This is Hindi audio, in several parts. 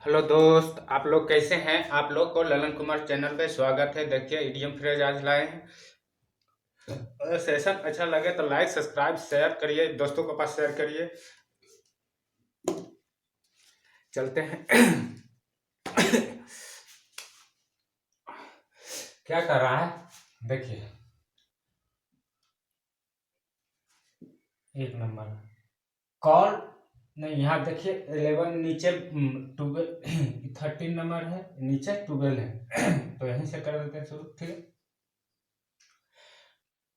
हेलो दोस्त, आप लोग कैसे हैं। आप लोग को ललन कुमार चैनल पे स्वागत है। देखिए इडियम फ्रेज आज लाए हैं। अगर सेशन अच्छा लगे तो लाइक सब्सक्राइब शेयर करिए, दोस्तों के पास शेयर करिए। चलते हैं। क्या कर रहा है देखिए, एक नंबर कॉल नहीं। यहाँ देखिए 11 नीचे 12 13 नंबर है, नीचे 12 है। तो यहीं से कर देते हैं शुरू। ठीक है।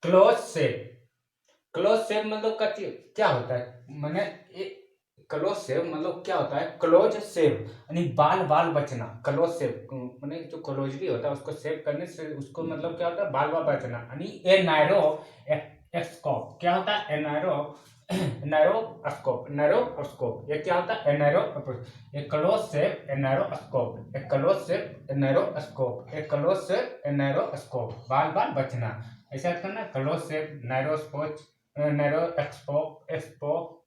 Close save. क्लोज सेव मतलब का क्या होता है, मैंने क्लोज सेव मतलब क्या होता है। क्लोज सेव यानी बाल बाल बचना। क्लोज सेव मैंने जो क्लोजली होता है उसको सेव करने से उसको मतलब क्या होता है, बाल बाल बचना। यानी ए नायरो एक्सकोप क्या होता है, ए नायरो नैरो स्कोप। नैरो स्कोप ये क्या होता है, narrow. A close save a narrow scope. A close save a narrow scope. A close save a narrow scope. बाल बाल बचना ऐसा करना। Close shave narrow scope, narrow एक्सपोप एक्सपोप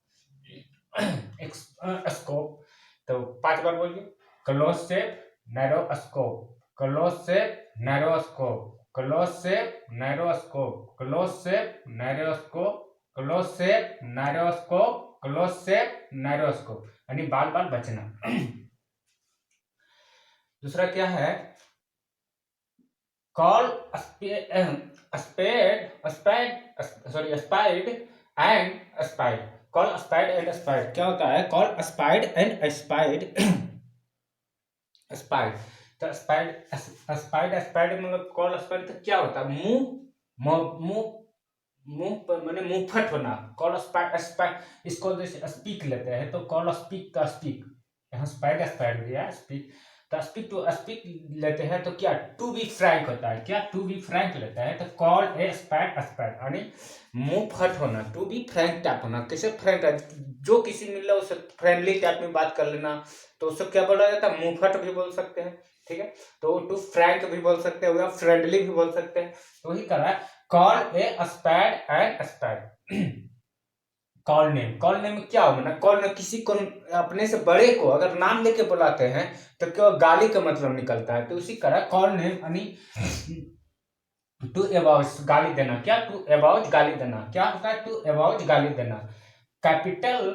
scope. तो 5 बार बोलिए। Close shave narrow scope, close shave narrow scope, close shave narrow scope, close shave narrow scope, close shave narrow scope, close shave narrow scope यानी बाल बाल बचना। दूसरा क्या है, call spade spade sorry spade and spade. Call spade and spade क्या होता है, call spade and spade. Spade तो स्पाइड स्पाइड स्पाइड मतलब कॉल स्पाइड तो क्या होता है, मुंह मुंह मुंह पर मैंने मुंहफट होना। कॉल स्पाइड स्पाइड इसको जैसे स्पीक लेते हैं तो कॉल स्पीक का स्पीक, यहाँ स्पाइड स्पाइड दिया स्पीक। तो स्पीक टू स्पीक लेते हैं तो क्या टू बी फ्रैंक होता है, क्या टू बी फ्रैंक लेते हैं तो कॉल ए स्पाइड स्पाइड यानी मुंह फट होना। टू बी फ्रैंक टाइप होना। कैसे फ्रैंक है, जो किसी मिल रहा है उससे फ्रेंडली टाइप में बात कर लेना। तो उससे क्या बोला जाता है, मुंह फट भी बोल सकते हैं। ठीक है। तो टू फ्रैंक भी बोल सकते हैं या फ्रेंडली भी बोल सकते हैं। तो वही कर रहा है, call a spade and spade. Call name, call name क्या हो ना, कॉल में किसी को अपने से बड़े को अगर नाम लेके बुलाते हैं तो क्या गाली का मतलब निकलता है। तो उसी तरह कॉल नेम यानी टू अबाउट गाली देना। क्या टू अबाउट गाली देना क्या होता है, टू अबाउट गाली देना। कैपिटल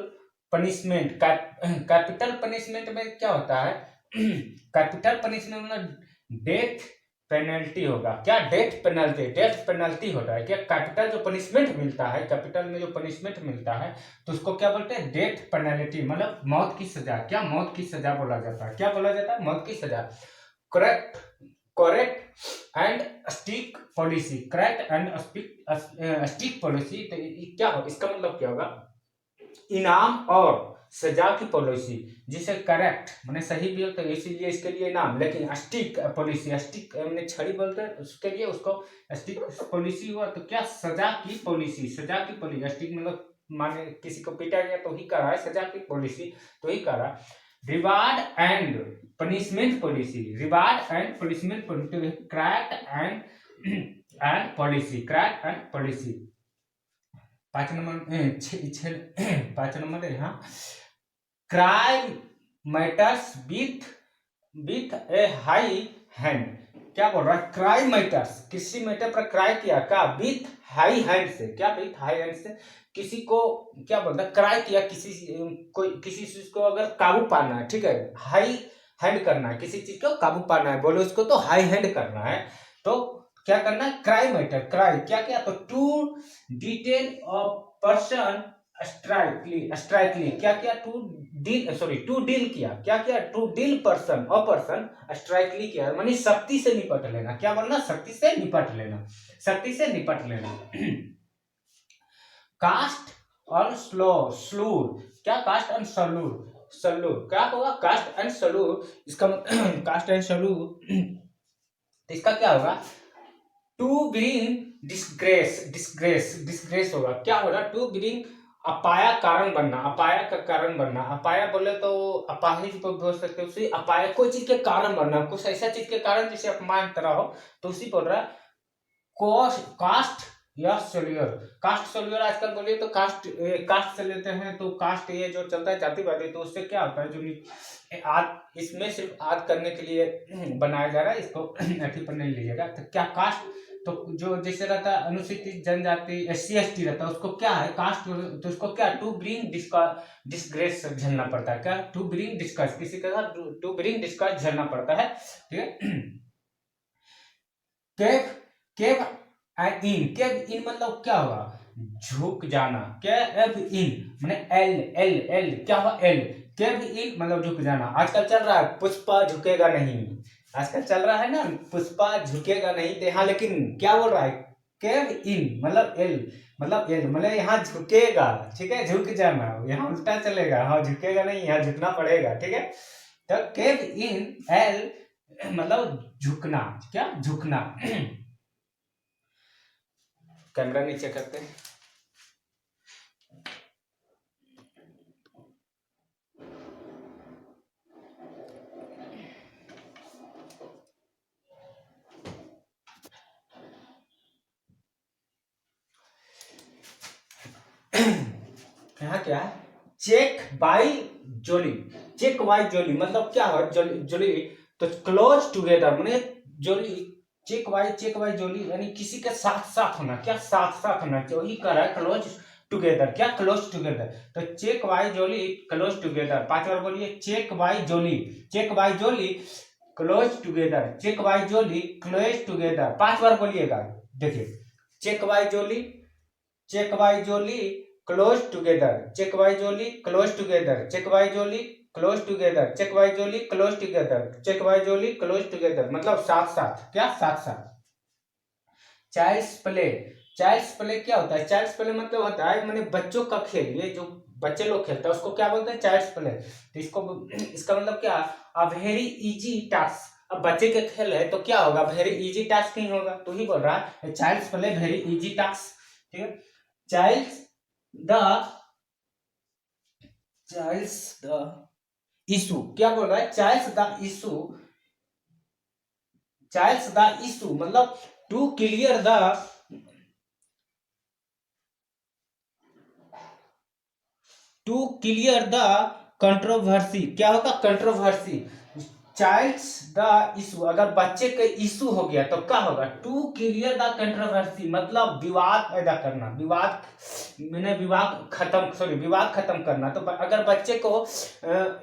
पनिशमेंट, कैपिटल पनिशमेंट में क्या होता है, कैपिटल पनिशमेंट मतलब डेथ पेनल्टी होगा। क्या डेथ पेनल्टी, डेथ पेनल्टी होता है। क्या कैपिटल जो पनिशमेंट मिलता है, कैपिटल में जो पनिशमेंट मिलता है तो उसको क्या बोलते हैं, डेथ पेनल्टी मतलब मौत की सजा। क्या मौत की सजा बोला जाता है, क्या बोला जाता है, मौत की सजा। Correct correct and stick policy, correct and stick policy. तो क्या हो, इसका मतलब क्या होगा, इनाम और सजा की पॉलिसी। जिसे करेक्ट मैंने सही भी होता है इसीलिए इसके लिए इनाम, लेकिन स्टिक पॉलिसी, स्टिक मैंने छड़ी बोलते हैं उसके लिए उसको स्टिक पॉलिसी हुआ। तो क्या सजा की पॉलिसी, सजा की पॉलिसी। स्टिक मतलब माने किसी को पीटा गया तो ही कर रहा है, सजा की पॉलिसी तो ही कर रहा है। Reward and punishment policy, reward and punishment policy, correct and policy, correct and policy. 5 number 5 number है यहाँ, crime matters with A high hand. क्या बोल रहा है, क्राइम मैटर्स किसी मैटर पर क्राई किया क्या विथ हाई हैंड से। क्या विथ हाई हैंड से किसी को क्या बोलता है, क्राई किया किसी कोई किसी चीज को अगर काबू पाना है, ठीक है, हाई हैंड करना है, किसी चीज को काबू पाना है बोले उसको तो हाई हैंड करना है। तो क्या करना है, क्राई मैटर, क्राई क्या क्या तो to detail of person strictly क्या क्या to deal sorry to deal किया, क्या क्या to deal person a person strictly किया मानी शक्ति से निपट लेना। क्या बोलना, शक्ति से निपट लेना, शक्ति से निपट लेना। कास्ट और स्लूर, क्या कास्ट एंड सलूर, सलूर क्या होगा, कास्ट एंड सलूर। इसका कास्ट एंड सलूर इसका क्या होगा, to bring disgrace, disgrace disgrace होगा। क्या होगा, टू ब्रिंग अपाया कारण बनना, अपाया का कारण बनना। अपाया बोले तो अपाहिज को बोल सकते हो, उसी अपाया कोई चीज के कारण बनना, कुछ ऐसा चीज के कारण जिसे अपमान तरह हो तो उसी बोल रहा है कास्ट या सोल्यूर। कास्ट सोल्यूर आजकल बोलिए तो कास्ट कास्ट से लेते हैं तो कास्ट ये जो चलता है जातिवादी, तो उससे क्या होता है जो आद इसमें सिर्फ आद करने के लिए बनाया जा रहा है, इसको अथी पर नहीं लीजिएगा। तो क्या कास्ट, तो जो जैसे रहता है अनुसूचित जनजाति SC ST रहता है, उसको क्या है कास्ट, तो उसको क्या टू ब्रिंग डिस्ग्रेस झेलना पड़ता है, क्या टू ब्रिंग डिस्कस, किसी के साथ टू ब्रिंग डिस्कस झेलना पड़ता है, ठीक है। केव केव इन, केव इन मतलब क्या हुआ, झुक जाना, केव इन माने एल एल एल, क्या हुआ एल, केव इन मतलब झुक जाना। आजकल चल रहा है पुष्पा झुकेगा नहीं, आजकल चल रहा है ना पुष्पा झुकेगा नहीं, तो यहाँ लेकिन क्या बोल रहा है, केव इन मतलब एल, मतलब एल मतलब यहाँ झुकेगा, ठीक है, झुक जाना, यहाँ उल्टा चलेगा, हाँ झुकेगा नहीं, यहाँ झुकना पड़ेगा, ठीक है। तो केव इन एल मतलब झुकना, क्या झुकना। कैमरा नीचे करते हैं। यहाँ क्या है, cheek by jowl, cheek by jowl मतलब क्या है, जोली जोली तो क्लोज टुगेदर माने जोली, चेक बाई जोली यानी किसी के साथ साथ होना, क्या साथ साथ होना, जो ही कर रहा है क्लोज टुगेदर, क्या क्लोज टुगेदर, तो cheek by jowl close together. 5 बार बोलिए, cheek by jowl, cheek by jowl close together, cheek by jowl close together. 5 बार बोलिएगा, देखिए cheek by jowl, cheek by jowl close together, cheek by jowl close together, cheek by jowl close together, cheek by jowl close together, cheek by jowl close together मतलब साथ साथ, क्या साथ साथ। चाइल्ड्स प्ले, चाइल्ड्स प्ले क्या होता है, चाइल्ड्स प्ले मतलब होता है माने बच्चों का खेल, ये जो बच्चे लोग खेलते हैं उसको क्या बोलते हैं, चाइल्ड्स प्ले। तो इसको इसका मतलब क्या, अ वेरी इजी टास्क, अब बच्चे के खेल है तो क्या होगा, वेरी इजी टास्क नहीं होगा, तो ही बोल रहा है child's play very easy task, ठीक है। Settle the settle the issue, क्या बोल रहा है, settle the issue, settle the issue मतलब to clear the, to clear the controversy, क्या होगा कंट्रोवर्सी, चाइल्ड्स द इशू अगर बच्चे के इशू हो गया तो क्या होगा, टू क्लियर द कंट्रोवर्सी मतलब विवाद पैदा करना, विवाद मैंने विवाद खत्म, सॉरी विवाद खत्म करना। तो अगर बच्चे को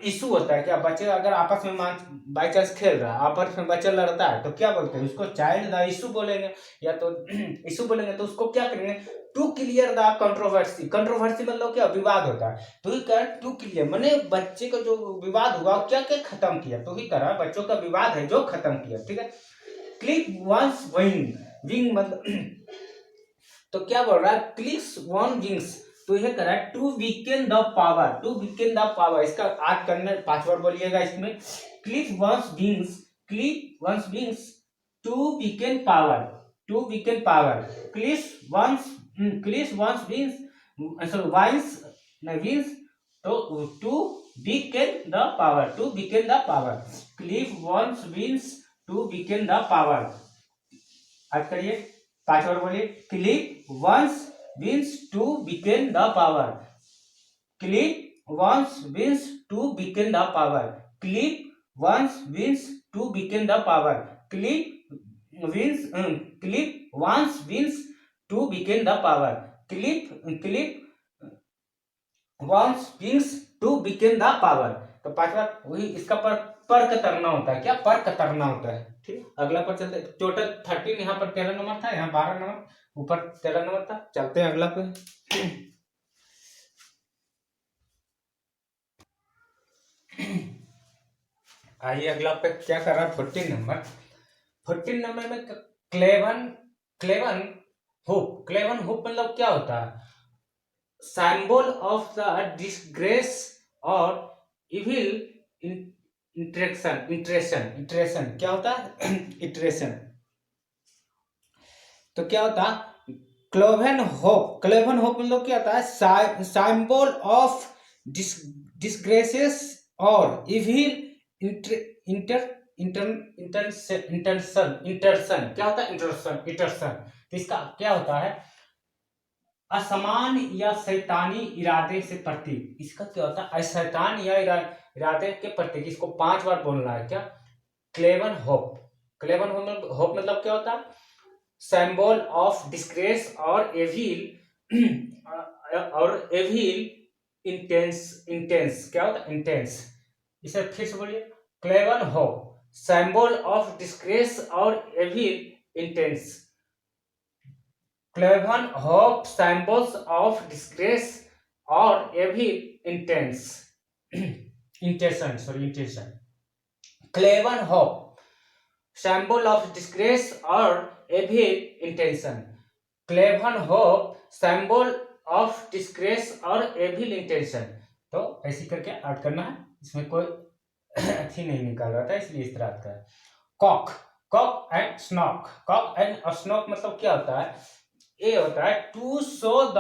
इशू होता है, क्या बच्चे अगर आपस में बाई चांस खेल रहा है, आपस में बच्चा लड़ता है तो क्या बोलते हैं उसको, चाइल्ड द इशू बोलेंगे, या तो इशू बोलेंगे, तो उसको क्या करेंगे, to clear the controversy, controversy मतलब क्या विवाद होता है, तो ही कर टू क्लियर माने बच्चे का जो विवाद हुआ क्या क्या खत्म किया, तो ही करा बच्चों का विवाद है जो खत्म किया, ठीक है। क्लिक वंस विंग, विंग मतलब तो क्या बोल रहा है, क्लिक्स वन विंग्स, तो यह करा to weaken the power, to weaken the power, इसका आज करने 5 बार बोलिएगा इसमें, clip one's wings, clip one's wings to weaken power, to weaken power, clip one's wings, sorry wines नहीं विंग्स, तो to weaken the power, to weaken the power, clip one's wings to weaken the power. आज करिए 5 बार बोलिए, clip one's wings to weaken the power, clip one's wings to weaken the power, clip one's wings to weaken the power, clip wings clip one's wings to weaken the power, clip clip one's wings to weaken the power. तो 5 बार वही इसका पर कतरना होता है, क्या पर कतरना होता है, ठीक। अगला पर चलते, टोटल 13, यहाँ पर 13 नंबर था, यहाँ 12 नंबर, ऊपर 13 नंबर था। चलते हैं अगला पे। आइए अगला पे क्या कर रहा है, 14 नंबर, 14 नंबर में क्लेवन क्लेवन हुप, क्लेवन हुप मतलब क्या होता है, सिंबल ऑफ द डिसग्रेस और इविल इंटरेक्शन, इंटरेक्शन इंटरेक्शन क्या होता है, इंटरेक्शन। तो क्या होता है, क्लोवेन होप, क्लोवेन होप मतलब क्या होता है, सिंबल ऑफ डिसग्रेसेस और इविल इंटर इंटरसन, इंटरसन क्या होता है, इंटरसन, इंटरसन। तो इसका क्या होता है, असमान या शैतानी इरादे से प्रतीक, इसका क्या होता है, शैतान या इरादे के प्रतीक, इसको 5 बार बोलना है। क्या? क्लेवन होप। क्लेवन होप मतलब क्या होता है? सिंबल ऑफ डिस्ग्रेस और एविल और एविल इंटेंस क्या होता है? इंटेंस। इसे फिर से बोलिए, cloven hoof symbol of disgrace और evil intent. Cloven hoof symbols of disgrace और evil intention. Cloven hoof symbol of disgrace or evil intention। Cloven hoof symbol of disgrace और evil intention। तो ऐसी करके ऐड करना है, इसमें कोई अथी नहीं निकाल रहा था इसलिए इस तरह का है। Cock, cock and snook. Cock and snook मतलब क्या होता है? ये होता है to show the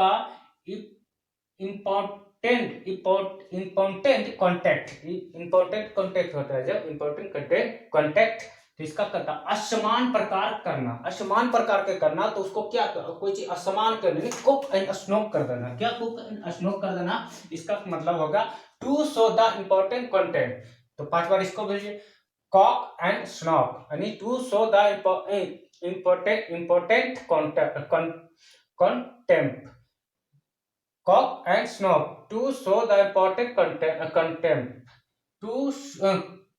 important contact होता है। जब इम्पोर्टेंट कॉन्टेक्ट, तो इसका करता असमान प्रकार करना, असमान प्रकार के करना, तो उसको क्या कोई चीज असमान कर देनी, कुक एंड स्नोक कर देना। क्या? कुक एंड स्नोक कर देना। इसका मतलब होगा to show the important content. तो 5 बार इसको भेजिए, कॉक एंड स्नॉक यानी to show the important content. Cock and snock to show the important contempt.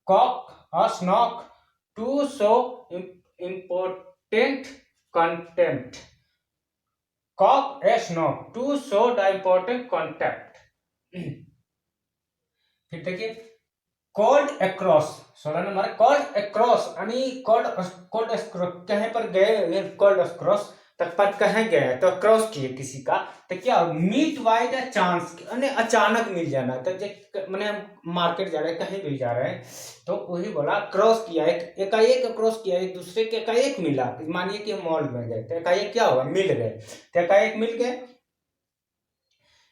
Cock or snock to show important contempt. Cock and snock to show the important contempt. फिर देखिए, called across. 16 number called across यानी कॉल्ड कहीं पर गए, कॉल्ड अक्रॉस तक पर कहीं गए तो क्रॉस किए किसी का, तो क्या मीट बाय द चांस, अचानक मिल जाना। तो मैंने मार्केट जा रहे हैं, कहीं भी जा रहे हैं, तो वही बोला क्रॉस किया, एकाएक क्रॉस किया, एक दूसरे के एकाएक मिला। मानिए कि मॉल में गए तो एकाएक क्या हुआ? मिल गए। तो एकाएक मिल गए,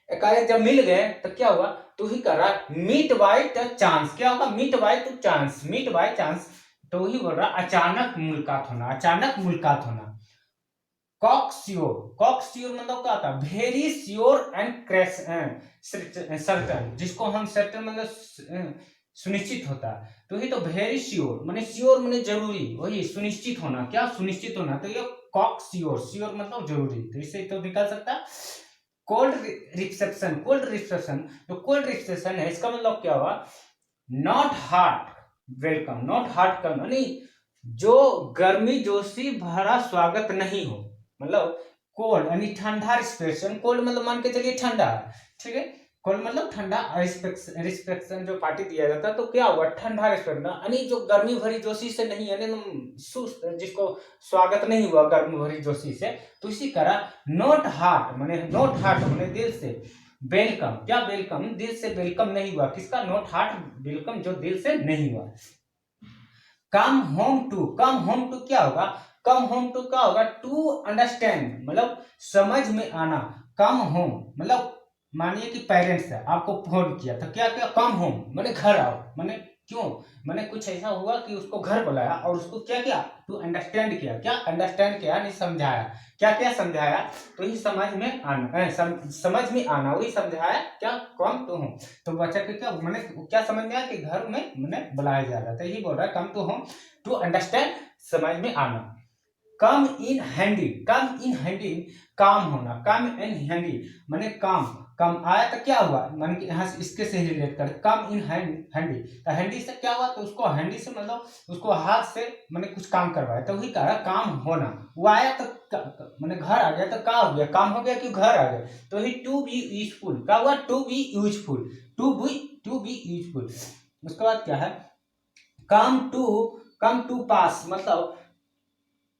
एकाएक जब मिल गए तो क्या हुआ? तो ही कर रहा मीट बाय द चांस। क्या होगा? Meet by to chance, meet by chance. तो वही बोल रहा अचानक मुलाकात होना, अचानक मुलाकात होना। कॉक्सियोर, कॉक्सियोर मतलब क्या होता है? वेरी श्योर एंड सर्टन, जिसको हम सर्टन मतलब सुनिश्चित होता है। तो ये तो वेरी श्योर माने श्योर माने जरूरी, वही सुनिश्चित होना। क्या? सुनिश्चित होना। तो ये कॉक्सियोर, श्योर मतलब जरूरी, तो इसे तो निकाल सकता है। कोल्ड रिसेप्शन, कोल्ड रिसेप्शन, तो कोल्ड रिसेप्शन है, इसका मतलब क्या हुआ? Not hearty welcome, not hearty come नहीं, जो गर्मी जोशी भरा स्वागत नहीं हो। मतलब कोल्ड यानी ठंडा रिस्पेक्शन, कोल्ड मतलब मान के चलिए ठंडा, ठीक है, कोल्ड मतलब ठंडा, रिस्पेक्शन जो पार्टी दिया जाता है, तो क्या हुआ? ठंडा रिस्पेक्शन यानी जो गर्मी भरी जोशी से नहीं, यानी जिसको स्वागत नहीं हुआ गर्मी भरी जोशी से, तो इसी तरह नॉट हार्ट माने, नॉट हार्ट माने दिल से वेलकम। क्या? वेलकम दिल से वेलकम नहीं हुआ, किसका? नॉट हार्ट वेलकम जो दिल से नहीं हुआ। Come home to, come home to क्या होगा? कम होम टू क्या होगा? टू अंडरस्टैंड मतलब समझ में आना। कम होम मतलब मानिए कि पेरेंट्स है, आपको फोन किया तो क्या क्या? कम होम माने घर आओ, माने क्यों? माने कुछ ऐसा हुआ कि उसको घर बुलाया और उसको क्या किया? टू अंडरस्टैंड किया। क्या? अंडरस्टैंड किया नहीं, समझाया। क्या क्या समझाया? तो ये समझ में आना, समझ में आना, वही समझाया। क्या? Come to home. तो बच्चा के क्या मैंने क्या समझ में आया कि घर में मैंने बुलाया जा रहा था, यही बोल रहा है come to home to understand, समझ में आना। कम इन हैंडी, कम इन हैंडी काम होना, कम इन हैंडी माने काम, कम आया तो क्या हुआ? मान के यहाँ से इसके से रिलेट कर, कम इन हैंडी, तो हैंडी से क्या हुआ? तो उसको हैंडी से मतलब उसको हाथ से मैंने कुछ काम करवाया, तो वही कहा काम होना। वो आया तो मैंने घर आ गया, तो क्या हो गया? काम हो गया कि घर आ गया। तो ही टू बी यूजफुल, क्या हुआ? To be useful, to be useful. उसके बाद क्या है? कम टू पास मतलब,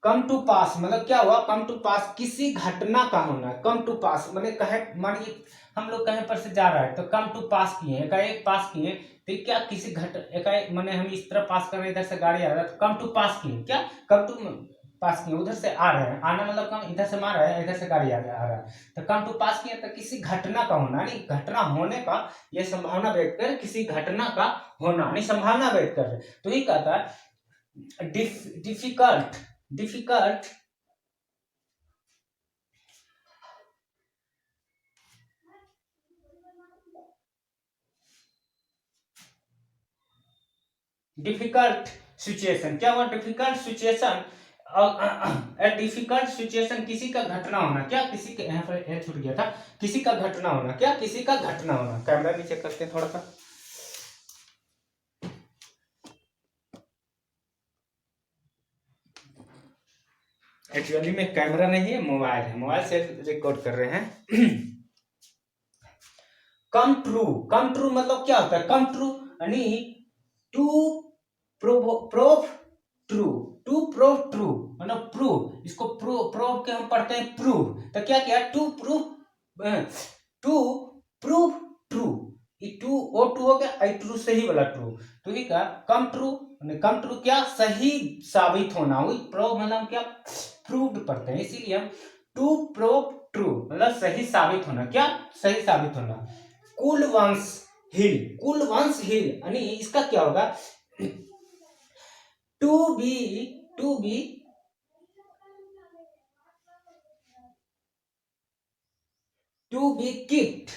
कम टू पास मतलब क्या हुआ? कम टू पास किसी घटना का होना। कम टू पास मैंने कहे, मानिए हम लोग कहीं पर से जा रहा है तो कम टू पास किए, एकाएक पास किए, तो क्या किसी एकाएक मैंने हम इस तरह पास कर रहे, इधर से गाड़ी आ रहा है तो कम टू पास किए। क्या? कम टू पास किए, उधर से आ रहे हैं, आना मतलब कम, इधर से मार रहा है, इधर से गाड़ी आ रहा है, तो कम टू पास किए, तो किसी घटना का होना यानी घटना होने का ये संभावना व्यक्त कर, किसी घटना का होना यानी संभावना व्यक्त कर। तो ये कहता है डिफिकल्ट, डिफिकल्ट डिफिकल्ट सिचुएशन। क्या हुआ? Difficult situation. डिफिकल्ट सिचुएशन किसी का घटना होना। क्या? किसी के, यहाँ पर छूट गया था, किसी का घटना होना। क्या? किसी का घटना होना। कैमरा नीचे करते हैं थोड़ा सा। एक्चुअली में कैमरा नहीं है, मोबाइल है, मोबाइल से रिकॉर्ड कर रहे हैं। Come true. कम ट्रू मतलब क्या होता है? कम ट्रू यानी to prove true. To prove true मतलब प्रूव, इसको प्रूव के हम पढ़ते हैं प्रूव। तो क्या किया? To prove true. ये टू ओ टू हो गया, आई ट्रू सही वाला ट्रू। तो ये क्या? Come true. कम ट्रू क्या? सही साबित होना। वही प्रूव मतलब क्या? प्रूव्ड पढ़ते हैं, इसीलिए हम टू प्रूव ट्रू मतलब सही साबित होना। क्या? सही साबित होना। कुल वंश हिल। कुल वंश हिल यानी इसका क्या होगा? To be kept.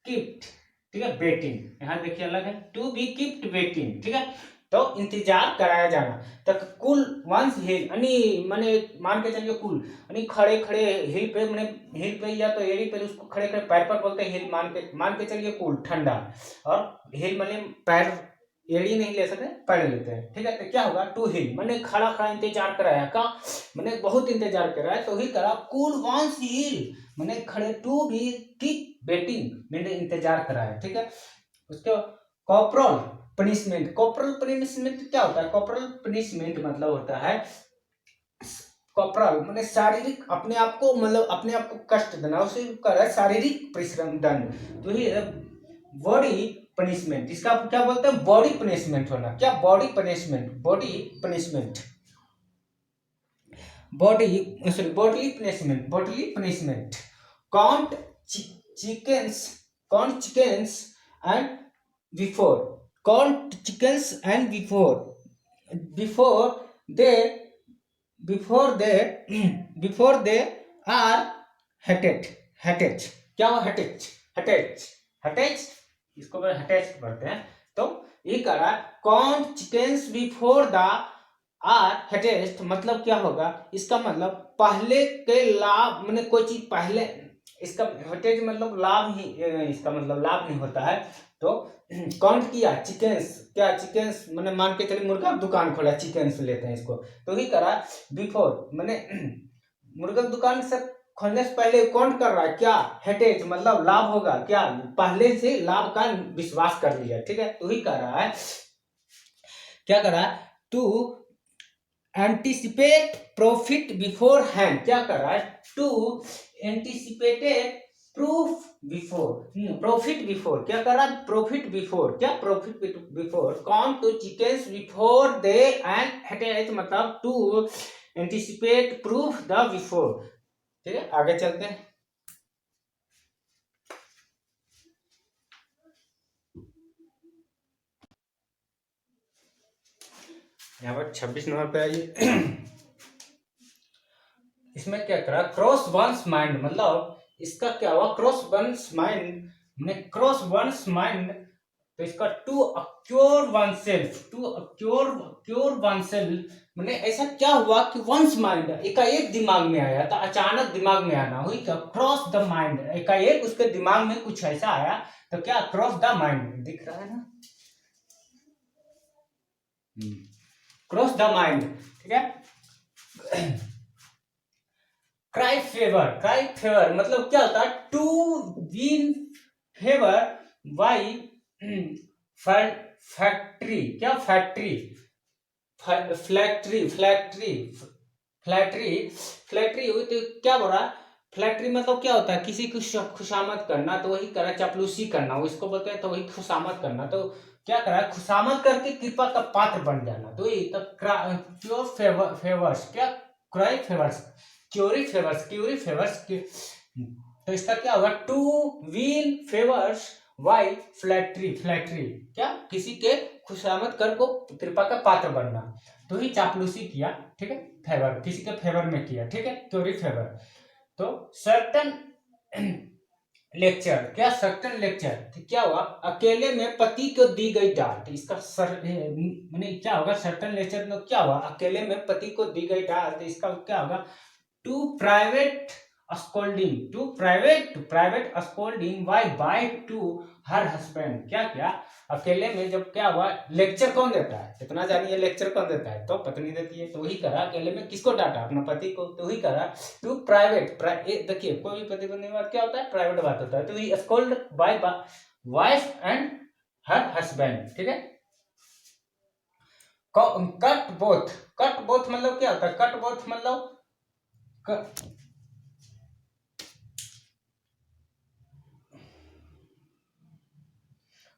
ठीक है, वेटिंग। यहां देखिए अलग है। To be kept waiting. ठीक है, तो इंतजार कराया जाना। तक कुल वंस हिल यानी माने मान के चलिए कुल यानी खड़े खड़े हिल पे, माने हिल पे या तो एड़ी पे, उसको खड़े खड़े पैर पर बोलते हैं हिल। मान के चलिए कुल ठंडा, और हिल माने पैर, एड़ी नहीं ले सकते, पैर लेते हैं। ठीक है, तो क्या होगा? टू हिल माने खड़ा खड़ा इंतजार कराया। का माने बहुत इंतजार कराया, तो ही करा कुल वंस हिल माने खड़े। टू बी कीप वेटिंग मैंने इंतजार कराया। ठीक है, उसके कॉर्पोरल पनिशमेंट। कॉर्पोरल पनिशमेंट क्या होता है? कॉर्पोरल पनिशमेंट मतलब होता है, कॉर्पोरल माने शारीरिक, अपने आप को मतलब अपने आप को कष्ट देना, उसे कर शारीरिक परिश्रम दंड। तो ये बॉडी पनिशमेंट, इसका आप क्या बोलते हैं? बॉडी पनिशमेंट होना। क्या? Body punishment. Body punishment, body punishment, body punishment. Count chickens, count chickens and before, count chickens and before they before they are hatched। क्या हुआ? hatched इसको hatched पढ़ते हैं। तो ये करा count chickens before the are hatched मतलब क्या होगा? इसका मतलब पहले के लाभ, मैंने कोई चीज पहले, इसका हटेज मतलब लाभ ही, इसका मतलब लाभ नहीं होता है। तो काउंट किया चिकन्स। क्या? चिकन्स मैंने मान के चलिए मुर्गा दुकान खोला, चिकन्स लेते हैं इसको। तो ही करा बिफोर मैंने मुर्गा दुकान से खोलने से पहले काउंट कर रहा है। क्या? हेटेज मतलब लाभ होगा। क्या? पहले से लाभ का विश्वास कर लिया। ठीक है, तो ही कर रहा है, क्या कर रहा है? To anticipate profit beforehand. क्या कर रहा है? To anticipated proof before profit before. क्या कर रहा है? Profit before. क्या? Profit before count to chickens before they and हेटेज मतलब to anticipate proof the before. ठीक है, आगे चलते हैं। यहाँ पर 26 नंबर पे आइए। इसमें क्या करा? क्रॉस वंस माइंड मतलब इसका क्या हुआ? क्रॉस वंस माइंड ने क्रॉस वंस माइंड, तो इसका to occur oneself. To occur oneself मैंने ऐसा क्या हुआ कि वंस माइंड एकाएक दिमाग में आया था, अचानक दिमाग में आना हुई। क्या? क्रॉस द माइंड, एकाएक उसके दिमाग में कुछ ऐसा आया। तो क्या? क्रॉस द माइंड, दिख रहा है ना? Cross the mind. ठीक है, क्राई फेवर मतलब क्या होता है? To win favour by factory. क्या? फैक्ट्री फ्लैक्ट्री हुई। तो क्या बोल रहा? फ्लैक्ट्री मतलब क्या होता है? किसी को खुशामद करना, तो वही करा चापलूसी करना, वो इसको बोलते हैं। तो वही खुशामद करना। तो क्या करा? खुशामद करके कृपा का पात्र बन जाना। तो ये तो प्योर फेवर्स। क्या? Curry favours, curry favours. तो इसका क्या होगा? To win favours by flattery. क्या? किसी के खुशामद कर को कृपा का पात्र बनना। तो ही चापलूसी किया। ठीक है, फेवर किसी के फेवर में किया। ठीक है, क्यूरी फेवर। तो सर्टन लेक्चर, क्या सर्टन लेक्चर, तो क्या हुआ, अकेले में पति को दी गई डांट, इसका मैंने क्या होगा, सर्टन लेक्चर में क्या हुआ, अकेले में पति को दी गई डांट, तो इसका क्या होगा, to private scolding, to private scolding by to her husband, क्या क्या, अकेले में जब क्या हुआ, लेक्चर कौन देता है, इतना जानिए, लेक्चर कौन देता है, तो पत्नी देती है, तो वही करा, अकेले में किसको डांटा, अपना पति को, तो वही करा, टू प्राइवेट, देखिए कोई भी पति पत्नी बात क्या होता है, प्राइवेट बात होता है, तो he scold by wife and her husband, ठीक है। कट बोथ मतलब क्या होता है, कट बोथ मतलब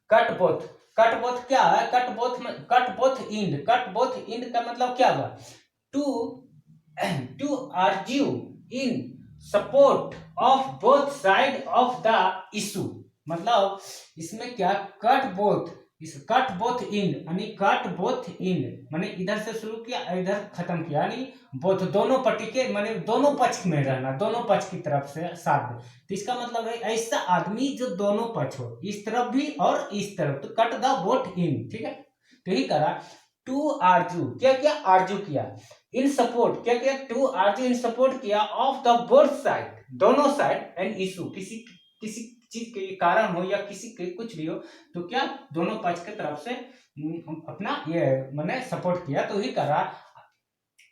कट बोथ क्या है, कट बोथ इंड का मतलब क्या हुआ, to to argue in support of both side of the issue, मतलब इसमें क्या, कट बोथ, इस कट बोथ इंड यानी कट बोथ इंड माने इधर से शुरू किया इधर खत्म किया, यानी बोथ दोनों पट्टी के माने दोनों पक्ष में रहना, दोनों पक्ष की तरफ से साथ, तो इसका मतलब है ऐसा आदमी जो दोनों पक्ष हो, इस तरफ भी और इस तरफ, तो कट द बोथ इन, ठीक है, तो यही करा, टू आर्जू, क्या क्या आर्जू किया, इन सपोर्ट, क्या क्या, टू आर्जू इन सपोर्ट किया ऑफ द बोथ साइड, दोनों साइड, एंड इशू, किसी किसी चीज के कारण हो या किसी के कुछ भी हो, तो क्या दोनों पक्ष की तरफ से अपना ये मैंने सपोर्ट किया, तो ही करा,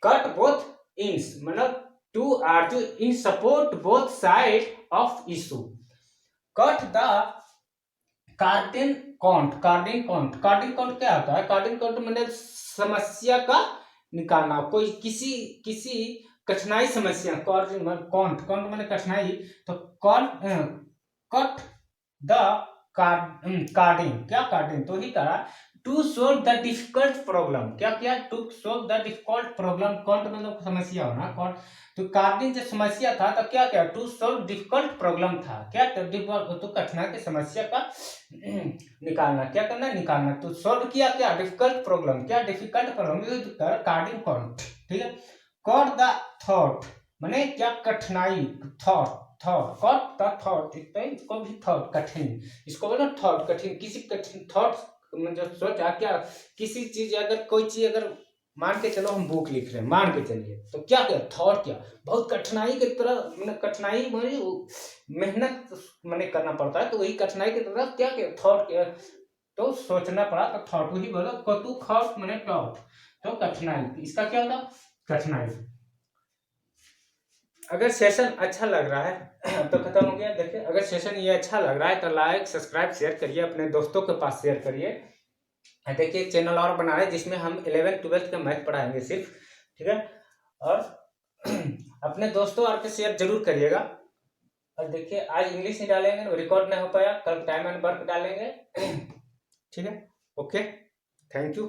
कट बोथ इंस मतलब to argue in support both side of issue, cut the Gordian knot क्या होता है, कार्डिन काउंट मतलब समस्या का निकालना, कोई किसी किसी कठिनाई समस्या, काउंट मैंने कठिनाई, तो कट द कार्डिन, क्या कार्डिन, तो ही करा, to solve the difficult problem, क्या क्या, to solve the difficult problem, count मतलब समस्या होना, काउंट, तो कार्डिन जो समस्या था, तो क्या क्या, टू सोल्व डिफिकल्ट प्रॉब्लम था, क्या तो कठिनाई की समस्या का निकालना, क्या करना, निकालना, तो सॉल्व किया क्या, डिफिकल्ट प्रॉब्लम, क्या डिफिकल्ट प्रॉब्लम, कार्डिन काउंट, ठीक है, कॉट द थॉट माने क्या, कठिनाई, thought thought, caught the thought, इसको भी थॉट कठिन, इसको बोलो थॉट कठिन, किसी कठिन थॉट मतलब सोचा क्या, किसी चीज अगर कोई चीज अगर मान के चलो हम बुक लिख रहे हैं, मान के चलिए, तो क्या क्या थॉट, क्या बहुत कठिनाई की तरह, मतलब कठिनाई मेहनत मैंने करना पड़ता है, तो वही कठिनाई की तरह क्या क्या थॉट, क्या तो सोचना पड़ा, तो थॉट वही बोलो, कतु थॉट मैंने टॉट, तो कठिनाई, इसका क्या होता, कठिनाई। अगर सेशन अच्छा लग रहा है तो खत्म हो गया, देखिए अगर सेशन ये अच्छा लग रहा है तो लाइक सब्सक्राइब शेयर करिए, अपने दोस्तों के पास शेयर करिए, देखिए चैनल और बना रहे हैं जिसमें हम 11th-12th का मैथ पढ़ाएंगे सिर्फ, ठीक है, और अपने दोस्तों और के शेयर जरूर करिएगा, और देखिए आज इंग्लिश नहीं डालेंगे, रिकॉर्ड नहीं हो पाया, कल टाइम एंड वर्क डालेंगे, ठीक है, ओके, थैंक यू।